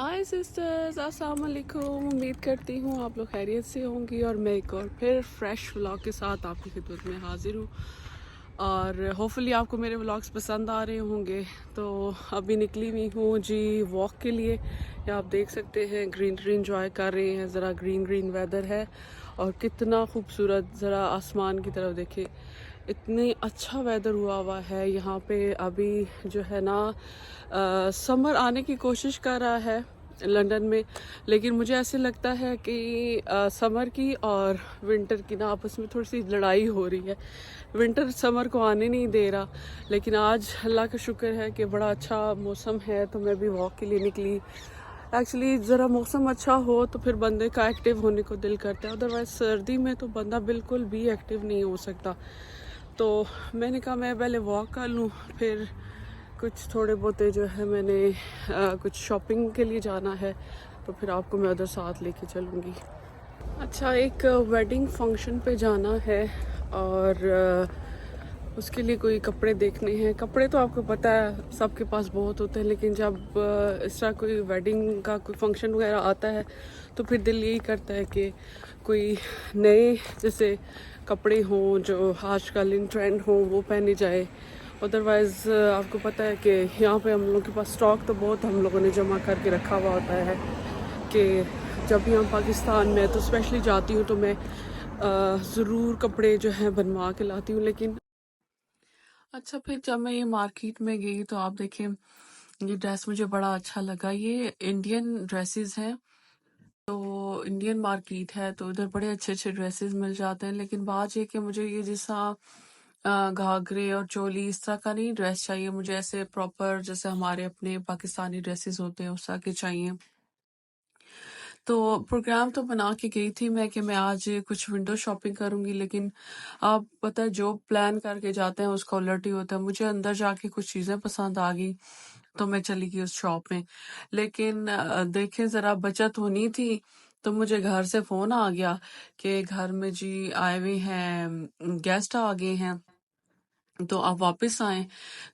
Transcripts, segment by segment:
हाय sisters, अस्सलाम वालेकुम। उम्मीद करती हूँ आप लोग खैरियत से होंगी और मैं एक और फिर फ्रेश व्लॉग के साथ आपकी खिदमत में हाजिर हूँ। और होपफुली आपको मेरे व्लॉग्स पसंद आ रहे होंगे। तो अभी निकली हुई हूँ जी वॉक के लिए। या आप देख सकते हैं ग्रीनरी इंजॉय कर रहे हैं। ज़रा ग्रीन ग्रीन वेदर है और कितना खूबसूरत। ज़रा आसमान की तरफ देखिए, इतनी अच्छा वेदर हुआ है यहाँ पे। अभी जो है ना समर आने की कोशिश कर रहा है लंदन में, लेकिन मुझे ऐसे लगता है कि समर की और विंटर की ना आपस में थोड़ी सी लड़ाई हो रही है। विंटर समर को आने नहीं दे रहा, लेकिन आज अल्लाह का शुक्र है कि बड़ा अच्छा मौसम है, तो मैं भी वॉक के लिए निकली। एक्चुअली ज़रा मौसम अच्छा हो तो फिर बंदे का एक्टिव होने को दिल करता है, अदरवाइज़ सर्दी में तो बंदा बिल्कुल भी एक्टिव नहीं हो सकता। तो मैंने कहा मैं पहले वॉक कर लूँ, फिर कुछ थोड़े बहुते जो है मैंने कुछ शॉपिंग के लिए जाना है, तो फिर आपको मैं उधर साथ लेके चलूँगी। अच्छा, एक वेडिंग फंक्शन पे जाना है और उसके लिए कोई कपड़े देखने हैं। कपड़े तो आपको पता है सबके पास बहुत होते हैं, लेकिन जब इस तरह कोई वेडिंग का कोई फंक्शन वगैरह आता है तो फिर दिल यही करता है कि कोई नए जैसे कपड़े हों जो आजकल इन ट्रेंड हों वो पहने जाए। अदरवाइज़ आपको पता है कि यहाँ पे हम लोगों के पास स्टॉक तो बहुत हम लोगों ने जमा करके रखा हुआ होता है कि जब भी हम पाकिस्तान में तो स्पेशली जाती हूँ तो मैं ज़रूर कपड़े जो हैं बनवा के लाती हूँ। लेकिन अच्छा, फिर जब मैं ये मार्केट में गई तो आप देखें ये ड्रेस मुझे बड़ा अच्छा लगा। ये इंडियन ड्रेसेस हैं, तो इंडियन मार्केट है तो उधर बड़े अच्छे अच्छे ड्रेसेस मिल जाते हैं। लेकिन बात ये कि मुझे ये जैसा घाघरे और चोली इस तरह का नहीं ड्रेस चाहिए। मुझे ऐसे प्रॉपर जैसे हमारे अपने पाकिस्तानी ड्रेसेस होते हैं उस तरह के चाहिए। तो प्रोग्राम तो बना के गई थी मैं कि मैं आज कुछ विंडो शॉपिंग करूंगी, लेकिन आप पता है जो प्लान करके जाते हैं उसका उलट ही होता है। मुझे अंदर जाके कुछ चीज़ें पसंद आ गई तो मैं चली गई उस शॉप में। लेकिन देखें ज़रा बचत होनी थी, तो मुझे घर से फ़ोन आ गया कि घर में जी आए हुए हैं, गेस्ट आ गए हैं, तो आप वापस आए।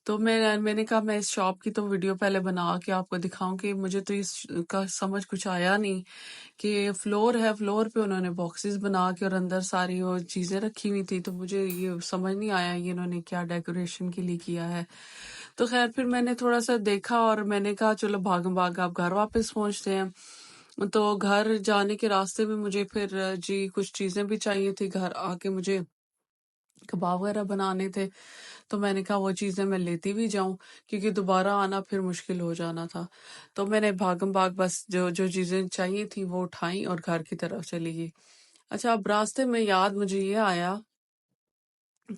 तो मैंने कहा मैं इस शॉप की तो वीडियो पहले बना के आपको दिखाऊं कि मुझे तो इसका समझ कुछ आया नहीं कि फ्लोर है, फ्लोर पे उन्होंने बॉक्सेस बना के और अंदर सारी वो चीजें रखी हुई थी, तो मुझे ये समझ नहीं आया ये इन्होंने क्या डेकोरेशन के लिए किया है। तो खैर फिर मैंने थोड़ा सा देखा और मैंने कहा चलो भागम भाग आप घर वापस पहुंचते हैं। तो घर जाने के रास्ते में मुझे फिर जी कुछ चीजें भी चाहिए थी, घर आके मुझे कबाब वगैरह बनाने थे, तो मैंने कहा वो चीज़ें मैं लेती भी जाऊं क्योंकि दोबारा आना फिर मुश्किल हो जाना था। तो मैंने भागम भाग बस जो जो चीज़ें चाहिए थी वो उठाई और घर की तरफ चली गई। अच्छा, अब रास्ते में याद मुझे ये आया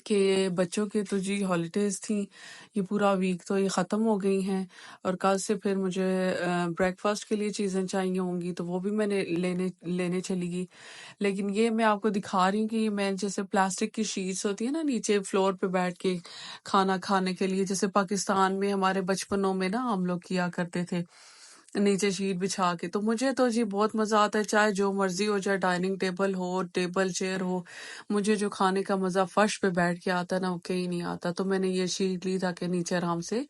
कि बच्चों के तो जी हॉलीडेज थी, ये पूरा वीक तो ये ख़त्म हो गई हैं और कल से फिर मुझे ब्रेकफास्ट के लिए चीज़ें चाहिए होंगी, तो वो भी मैंने लेने लेने चली गई। लेकिन ये मैं आपको दिखा रही हूँ कि मैं जैसे प्लास्टिक की शीट्स होती है ना नीचे फ्लोर पे बैठ के खाना खाने के लिए, जैसे पाकिस्तान में हमारे बचपनों में ना हम लोग किया करते थे नीचे शीट बिछा के। तो मुझे तो जी बहुत मजा आता है, चाहे जो मर्जी हो, चाहे डाइनिंग टेबल हो, टेबल चेयर हो, मुझे जो खाने का मजा फर्श पे बैठ के आता है ना वो कहीं नहीं आता। तो मैंने ये शीट ली ताकि नीचे आराम से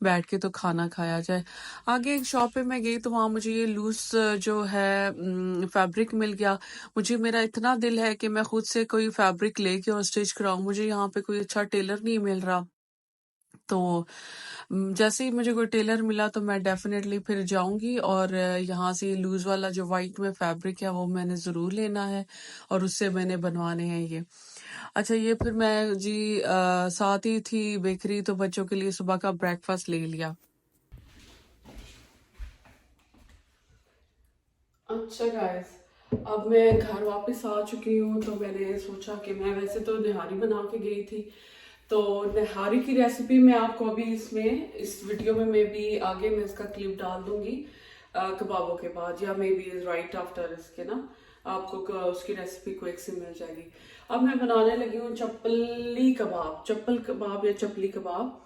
बैठ के तो खाना खाया जाए। आगे एक शॉप पे मैं गई तो वहां मुझे ये लूज जो है फैब्रिक मिल गया। मुझे मेरा इतना दिल है कि मैं खुद से कोई फैब्रिक लेके और स्टिच कराऊं, मुझे यहाँ पे कोई अच्छा टेलर नहीं मिल रहा। तो जैसे ही मुझे कोई टेलर मिला तो मैं डेफिनेटली फिर जाऊंगी और यहाँ से लूज वाला जो वाइट में फैब्रिक है वो मैंने ज़रूर लेना है और उससे मैंने बनवाने हैं ये। अच्छा, ये फिर मैं जी साथ ही थी बेकरी, तो बच्चों के लिए सुबह का ब्रेकफास्ट ले लिया। अच्छा गाइस, अब मैं घर वापस आ चुकी हूँ, तो मैंने सोचा कि मैं वैसे तो निहारी बना के गई थी, तो निहारी की रेसिपी मैं आपको अभी इसमें इस वीडियो में मे बी आगे मैं इसका क्लिप डाल दूंगी कबाबों के बाद, या मे बी राइट आफ्टर इसके ना आपको उसकी रेसिपी क्विक से मिल जाएगी। अब मैं बनाने लगी हूँ चप्पली कबाब, चप्पल कबाब या चपली कबाब।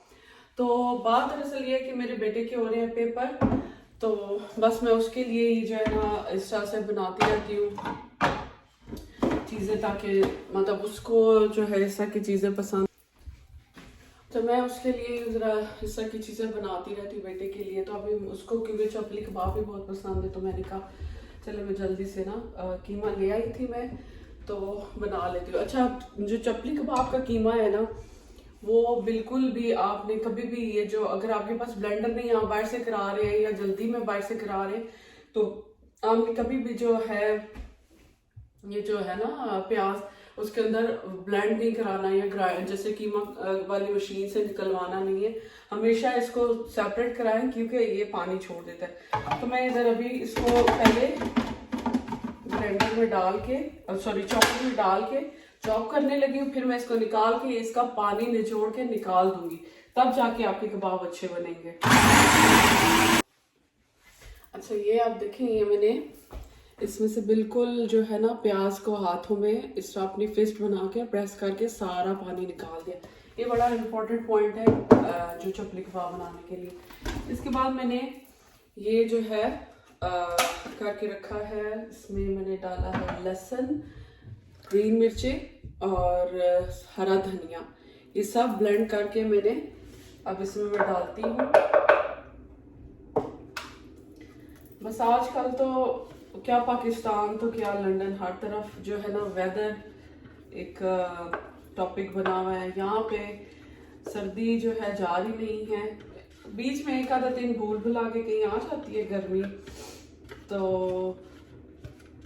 तो बात दरअसल ये है कि मेरे बेटे के हो रहे हैं पेपर, तो बस मैं उसके लिए ही जो है ना इस तरह से बनाती रहती हूँ चीज़ें, ताकि मतलब उसको जो है इस तरह की चीज़ें पसंद। तो मैं उसके लिए ज़रा इस तरह की चीज़ें बनाती रहती हूँ बेटे के लिए। तो अभी उसको क्योंकि चपली कबाब भी बहुत पसंद है, तो मैंने कहा चलो मैं जल्दी से ना कीमा ले आई थी मैं, तो बना लेती हूँ। अच्छा, जो चपली कबाब का कीमा है ना, वो बिल्कुल भी आपने कभी भी ये जो, अगर आपके पास ब्लेंडर नहीं, आप बाहर से करा रहे हैं या जल्दी में बाहर से करा रहे हैं, तो आपने कभी भी जो है ये जो है ना प्याज, उसके अंदर ब्लेंड नहीं कराना या ग्राइंड जैसे कीमा वाली मशीन से निकलवाना नहीं है। हमेशा इसको सेपरेट कराएं क्योंकि ये पानी छोड़ देता है। तो मैं इधर अभी इसको पहले ब्लेंडर में डाल के, सॉरी चॉपर में डाल के चॉप करने लगी हूँ। फिर मैं इसको निकाल के इसका पानी निचोड़ के निकाल दूंगी, तब जाके आपके कबाब अच्छे बनेंगे। अच्छा, ये आप देखें, ये मैंने इसमें से बिल्कुल जो है ना प्याज को हाथों में इस तरह अपनी फिस्ट बना के प्रेस करके सारा पानी निकाल दिया। ये बड़ा इम्पोर्टेंट पॉइंट है जो चपली कबाब बनाने के लिए। इसके बाद मैंने ये जो है करके रखा है, इसमें मैंने डाला है लहसुन, ग्रीन मिर्ची और हरा धनिया, ये सब ब्लेंड करके मैंने अब इसमें मैं डालती हूँ। बस आजकल तो क्या पाकिस्तान तो क्या लंदन, हर तरफ जो है ना वेदर एक टॉपिक बना हुआ है। यहाँ पे सर्दी जो है जा रही नहीं है, बीच में एक आधा दिन भूल भुला के कहीं आ जाती है गर्मी। तो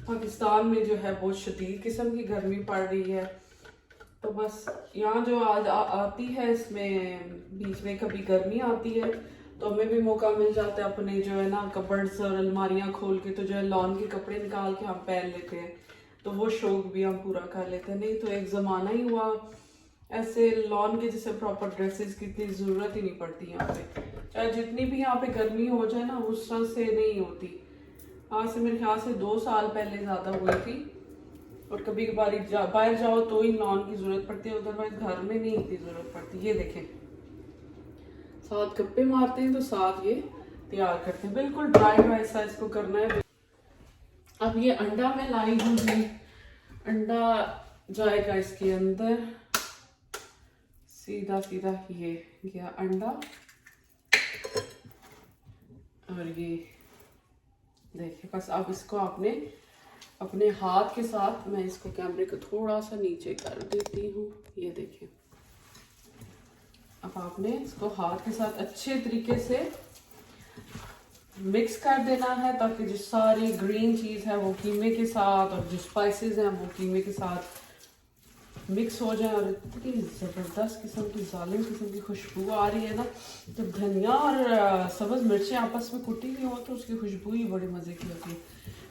पाकिस्तान में जो है बहुत शदीद किस्म की गर्मी पड़ रही है। तो बस यहाँ जो आज आती है, इसमें बीच में कभी गर्मी आती है तो हमें भी मौका मिल जाता है अपने जो है ना कबर्ड्स और अलमारियां खोल के, तो जो है लॉन के कपड़े निकाल के हम पहन लेते हैं, तो वो शौक भी हम पूरा कर लेते हैं। नहीं तो एक ज़माना ही हुआ ऐसे लॉन के जैसे प्रॉपर ड्रेसेस की इतनी ज़रूरत ही नहीं पड़ती यहाँ पे, चाहे जितनी भी यहाँ पे गर्मी हो जाए ना, उस तरह से नहीं होती। आज से मेरे ख्याल से 2 साल पहले ज़्यादा हुई थी। और कभी कभार बाहर जाओ तो ही लॉन की ज़रूरत पड़ती है, अदरवाइज घर में नहीं इतनी ज़रूरत पड़ती। ये देखें, 7 गप्पे मारते हैं तो 7 ये तैयार करते हैं, बिल्कुल ड्राई सा इसको करना है। अब ये अंडा मैं लाई हूँ, अंडा जाएगा इसके अंदर, सीधा सीधा ये गया अंडा। और ये देखिए, बस अब इसको आपने अपने हाथ के साथ, मैं इसको कैमरे को थोड़ा सा नीचे कर देती हूँ, ये देखिए। अब आपने इसको हाथ के साथ अच्छे तरीके से मिक्स कर देना है, ताकि जो सारी ग्रीन चीज़ है वो कीमे के साथ, और जो स्पाइसेस हैं वो कीमे के साथ मिक्स हो जाए। और इतनी ज़बरदस्त किस्म की, जालिम किस्म की खुशबू आ रही है ना, जब धनिया और सब्ज़ मिर्चें आपस में कुटी हुई हो तो उसकी खुशबू ही बड़ी मज़े की होती है।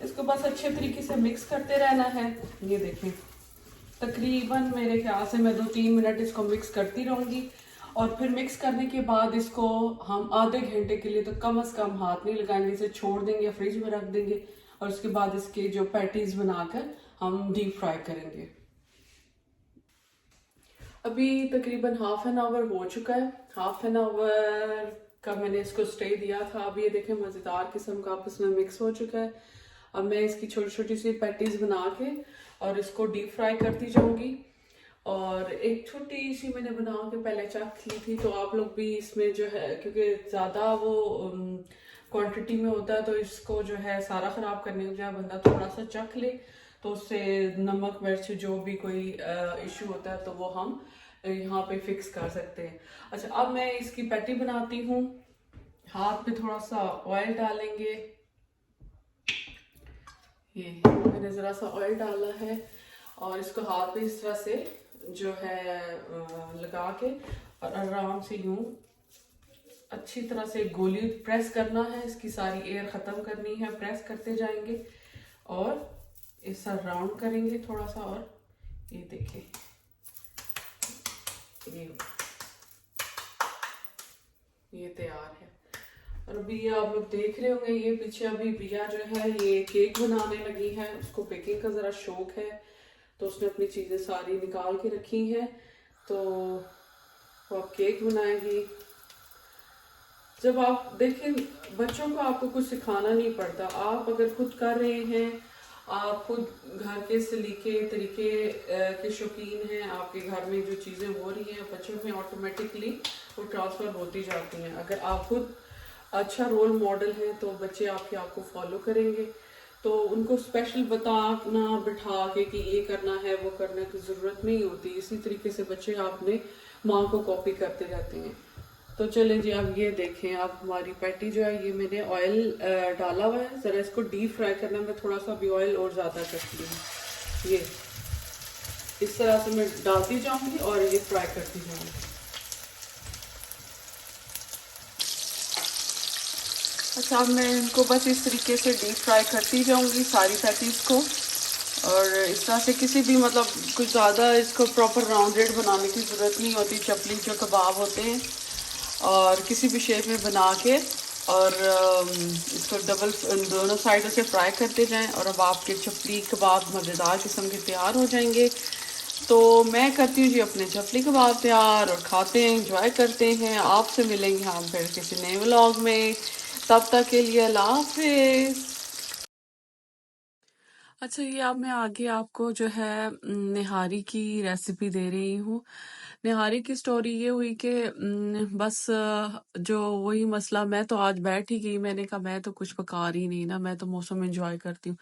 इसको बस अच्छे तरीके से मिक्स करते रहना है। ये देखें, तकरीबन मेरे ख्याल से मैं 2-3 मिनट इसको मिक्स करती रहूँगी। और फिर मिक्स करने के बाद इसको हम आधे घंटे के लिए तो कम से कम हाथ नहीं लगाएंगे, इसे छोड़ देंगे या फ्रिज में रख देंगे। और उसके बाद इसके जो पैटीज बनाकर हम डीप फ्राई करेंगे। अभी तकरीबन हाफ एन आवर हो चुका है, हाफ एन आवर का मैंने इसको स्टे दिया था। अब ये देखें, मज़ेदार किस्म का आपस में मिक्स हो चुका है। अब मैं इसकी छोटी छोटी सी पैटीज बना के और इसको डीप फ्राई करती जाऊंगी। और एक छोटी सी मैंने बना के पहले चख ली थी, तो आप लोग भी इसमें जो है, क्योंकि ज़्यादा वो क्वांटिटी में होता है तो इसको जो है सारा ख़राब करने के बजाय बंदा थोड़ा सा चख ले, तो उससे नमक मिर्च जो भी कोई इशू होता है तो वो हम यहाँ पे फिक्स कर सकते हैं। अच्छा, अब मैं इसकी पैटी बनाती हूँ। हाथ पे थोड़ा सा ऑयल डालेंगे, ये मैंने ज़रा सा ऑयल डाला है, और इसको हाथ पे इस तरह से जो है लगा के और आराम से यूं अच्छी तरह से गोली प्रेस करना है, इसकी सारी एयर ख़त्म करनी है। प्रेस करते जाएंगे और ऐसा राउंड करेंगे थोड़ा सा, और ये देखिए ये तैयार है। और अभी आप लोग देख रहे होंगे, ये पीछे अभी बिया जो है ये केक बनाने लगी है, उसको बेकिंग का ज़रा शौक है, तो उसने अपनी चीज़ें सारी निकाल के रखी हैं, तो वो अब केक बनाएगी। जब आप देखें, बच्चों को आपको कुछ सिखाना नहीं पड़ता, आप अगर खुद कर रहे हैं, आप खुद घर के सलीके तरीके के शौकीन हैं, आपके घर में जो चीज़ें हो रही हैं बच्चों में ऑटोमेटिकली वो ट्रांसफ़र होती जाती हैं। अगर आप खुद अच्छा रोल मॉडल हैं तो बच्चे आपके आपको फॉलो करेंगे। तो उनको स्पेशल बताना बिठा के कि ये करना है वो करने की ज़रूरत नहीं होती। इसी तरीके से बच्चे आपने माँ को कॉपी करते रहते हैं। तो चले जी, आप ये देखें, आप हमारी पैटी जो है ये मैंने ऑयल डाला हुआ है। ज़रा इसको डीप फ्राई करने में थोड़ा सा भी ऑयल और ज़्यादा करती हूँ। ये इस तरह से मैं डालती जाऊँगी और ये फ्राई करती जाऊँगी। अच्छा, अब मैं इनको बस इस तरीके से डीप फ्राई करती जाऊँगी सारी पैटीज़ को। और इस तरह से किसी भी मतलब कुछ ज़्यादा इसको प्रॉपर राउंडेड बनाने की ज़रूरत नहीं होती। चपली जो कबाब होते हैं और किसी भी शेप में बना के और इसको डबल दोनों साइडों से फ्राई करते जाएं और अब आपके चपली कबाब मज़ेदार किस्म के तैयार हो जाएंगे। तो मैं करती हूँ जी अपने चपली कबाब तैयार और खाते हैं, एंजॉय करते हैं। आपसे मिलेंगे हम फिर किसी नए व्लॉग में। तब तक के लिए अल्लाह हाफिज़। अच्छा, ये अब मैं आगे आपको जो है निहारी की रेसिपी दे रही हूँ। निहारी की स्टोरी ये हुई कि बस जो वही मसला, मैं तो आज बैठ ही गई। मैंने कहा मैं तो कुछ पका रही नहीं ना, मैं तो मौसम एंजॉय करती हूँ।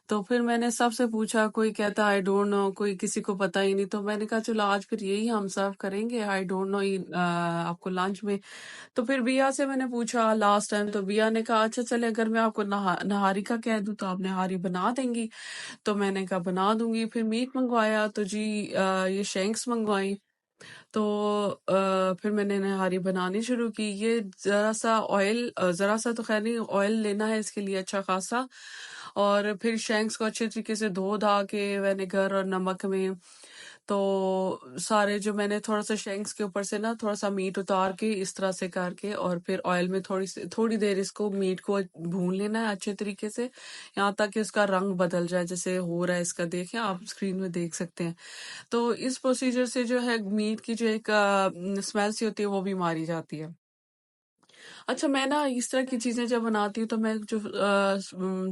तो फिर मैंने सबसे पूछा, कोई कहता आई डोंट नो, कोई किसी को पता ही नहीं। तो मैंने कहा चलो आज फिर यही हम सर्व करेंगे, आई डोंट नो आपको लंच में। तो फिर बिया से मैंने पूछा लास्ट टाइम, तो बिया ने कहा अच्छा चले, अगर मैं आपको नहारी का कह दूं तो आप नहारी बना देंगी। तो मैंने कहा बना दूंगी। फिर मीट मंगवाया तो जी ये शेंक्स मंगवाई। तो फिर मैंने नहारी बनानी शुरू की। ये ज़रा सा ऑयल, ज़रा सा तो खैर नहीं, ऑयल लेना है इसके लिए अच्छा खासा। और फिर शेंक्स को अच्छे तरीके से धो धा के विनेगर और नमक में, तो सारे जो मैंने थोड़ा सा शेंक्स के ऊपर से ना थोड़ा सा मीट उतार के इस तरह से करके और फिर ऑयल में थोड़ी देर इसको मीट को भून लेना है अच्छे तरीके से, यहाँ तक कि उसका रंग बदल जाए जैसे हो रहा है इसका। देखें, आप स्क्रीन में देख सकते हैं। तो इस प्रोसीजर से जो है मीट की जो एक स्मेल सी होती है वो भी मारी जाती है। अच्छा, मैं ना इस तरह की चीज़ें जब बनाती हूँ तो मैं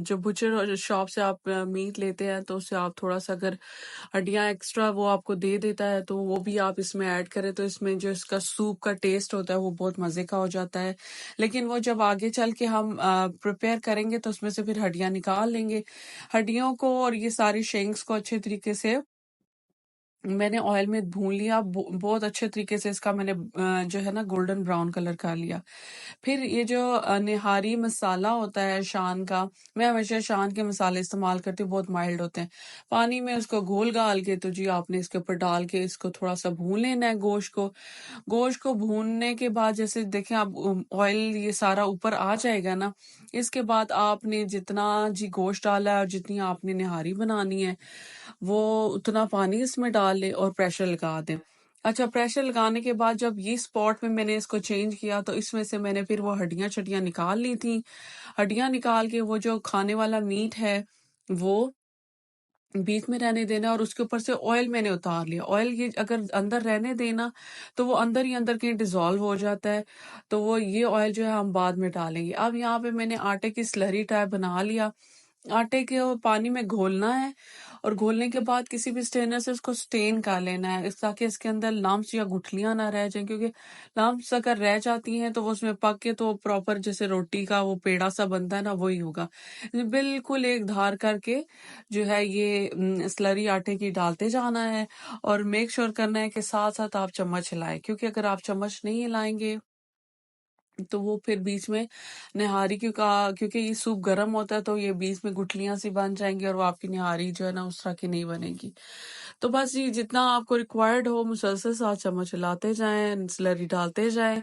जो बुचर और शॉप से आप मीट लेते हैं तो उससे आप थोड़ा-सा अगर हड्डियाँ एक्स्ट्रा वो आपको दे देता है तो वो भी आप इसमें ऐड करें, तो इसमें जो इसका सूप का टेस्ट होता है वो बहुत मज़े का हो जाता है। लेकिन वो जब आगे चल के हम प्रिपेयर करेंगे तो उसमें से फिर हड्डियाँ निकाल लेंगे। हड्डियों को और ये सारी शेंक्स को अच्छे तरीके से मैंने ऑयल में भून लिया। बहुत अच्छे तरीके से इसका मैंने जो है ना गोल्डन ब्राउन कलर कर लिया। फिर ये जो निहारी मसाला होता है शान का, मैं हमेशा शान के मसाले इस्तेमाल करती हूँ, बहुत माइल्ड होते हैं। पानी में उसको घोल घाल के तो जी आपने इसके ऊपर डाल के इसको थोड़ा सा भून लेना है गोश्त को। गोश्त को भूनने के बाद जैसे देखें आप ऑयल ये सारा ऊपर आ जाएगा ना, इसके बाद आपने जितना जी गोश्त डाला है और जितनी आपने निहारी बनानी है वो उतना पानी इसमें डाल लें और प्रेशर लगा दें। अच्छा, प्रेशर लगाने के बाद जब ये स्पॉट में मैंने इसको चेंज किया तो इसमें से मैंने फिर वो हड्डियाँ-शड्डियाँ निकाल ली थी। हड्डियाँ निकाल के वो जो खाने वाला मीट है वो बीच में रहने देना और उसके ऊपर से ऑयल मैंने उतार लिया। ऑयल ये अगर अंदर रहने देना तो वो अंदर ही अंदर कहीं डिज़ोल्व हो जाता है। तो वो ये ऑयल जो है हम बाद में डालेंगे। अब यहाँ पे मैंने आटे की स्लरी टाइप बना लिया। आटे को पानी में घोलना है और घोलने के बाद किसी भी स्ट्रेनर से उसको स्टेन कर लेना है ताकि इसके अंदर लम्प्स या गुठलियां ना रह जाएं, क्योंकि लम्प्स अगर रह जाती हैं तो वो उसमें पक के तो प्रॉपर जैसे रोटी का वो पेड़ा सा बनता है ना, वही होगा। बिल्कुल एक धार करके जो है ये स्लरी आटे की डालते जाना है और मेक श्योर करना है कि साथ साथ आप चम्मच हिलाएं, क्योंकि अगर आप चम्मच नहीं हिलाएंगे तो वो फिर बीच में निहारी क्योंकि ये सूप गर्म होता है तो ये बीच में गुठलियां सी बन जाएंगी और वो आपकी निहारी जो है ना उस तरह की नहीं बनेगी। तो बस ये जितना आपको रिक्वायर्ड हो मुसलसल 7 चम्मच हिलाते जाएं, स्लरी डालते जाएं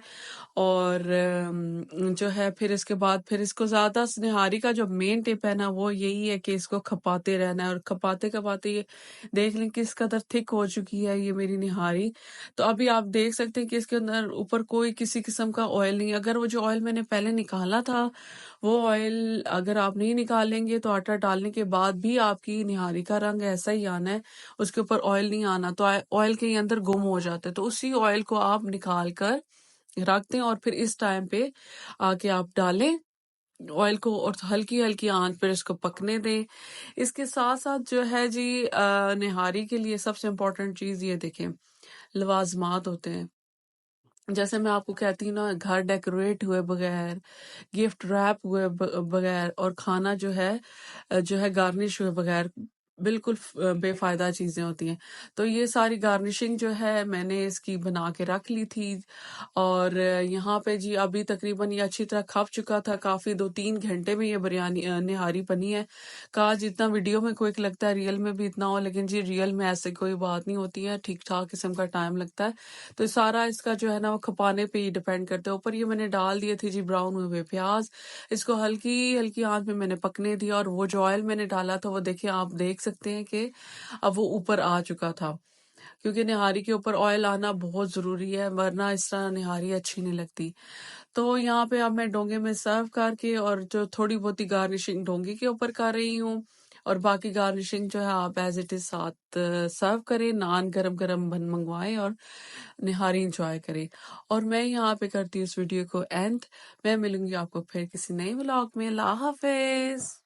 और जो है फिर इसके बाद फिर इसको ज्यादा निहारी का जो मेन टिप है ना वो यही है कि इसको खपाते रहना है और खपाते खपाते ये देख लें किस कदर थिक हो चुकी है ये मेरी निहारी। तो अभी आप देख सकते हैं कि इसके अंदर ऊपर कोई किसी किस्म का ऑयल नहीं। अगर वो जो ऑयल मैंने पहले निकाला था वो ऑयल अगर आप नहीं निकालेंगे तो आटा डालने के बाद भी आपकी निहारी का रंग ऐसा ही आना है, उसके ऊपर ऑयल नहीं आना। तो ऑयल के अंदर गुम हो जाते हैं, तो उसी ऑयल को आप निकाल कर रख दें और फिर इस टाइम पे आके आप डालें ऑयल को और हल्की हल्की आंच पर इसको पकने दें। इसके साथ साथ जो है जी निहारी के लिए सबसे इम्पोर्टेंट चीज ये देखें, लवाजमात होते हैं। जैसे मैं आपको कहती हूँ ना, घर डेकोरेट हुए बगैर, गिफ्ट रैप हुए बगैर और खाना जो है गार्निश हुए बगैर बिल्कुल बेफायदा चीजें होती हैं। तो ये सारी गार्निशिंग जो है मैंने इसकी बना के रख ली थी और यहाँ पे जी अभी तकरीबन ये अच्छी तरह खप चुका था। काफी 2-3 घंटे में ये बिरयानी निहारी बनी है। कहा जितना वीडियो में क्विक लगता है रियल में भी इतना हो, लेकिन जी रियल में ऐसे कोई बात नहीं होती है, ठीक ठाक किस्म का टाइम लगता है। तो सारा इसका जो है ना वो खपाने पे ही डिपेंड करता है। ऊपर ये मैंने डाल दिए थे जी ब्राउन हुए हुए प्याज। इसको हल्की हल्की आंच में मैंने पकने दिया और वो जो ऑयल मैंने डाला था वो देखिए, आप देख सकते हैं कि अब वो ऊपर आ चुका था, क्योंकि निहारी के ऊपर ऑयल आना बहुत जरूरी है, वरना इस तरह निहारी अच्छी नहीं लगती। तो यहाँ पे अब मैं डोंगे में सर्व करके और जो थोड़ी बहुत ही गार्निशिंग डोंगे के ऊपर कर रही हूँ, और बाकी गार्निशिंग जो है आप एज इट इज साथ सर्व करें, नान गरम गरम बन मंगवाएं और निहारी इंजॉय करें। और मैं यहाँ पे करती हूँ इस वीडियो को एंड। मैं मिलूंगी आपको फिर किसी नए व्लॉग में। अल्लाह हाफिज।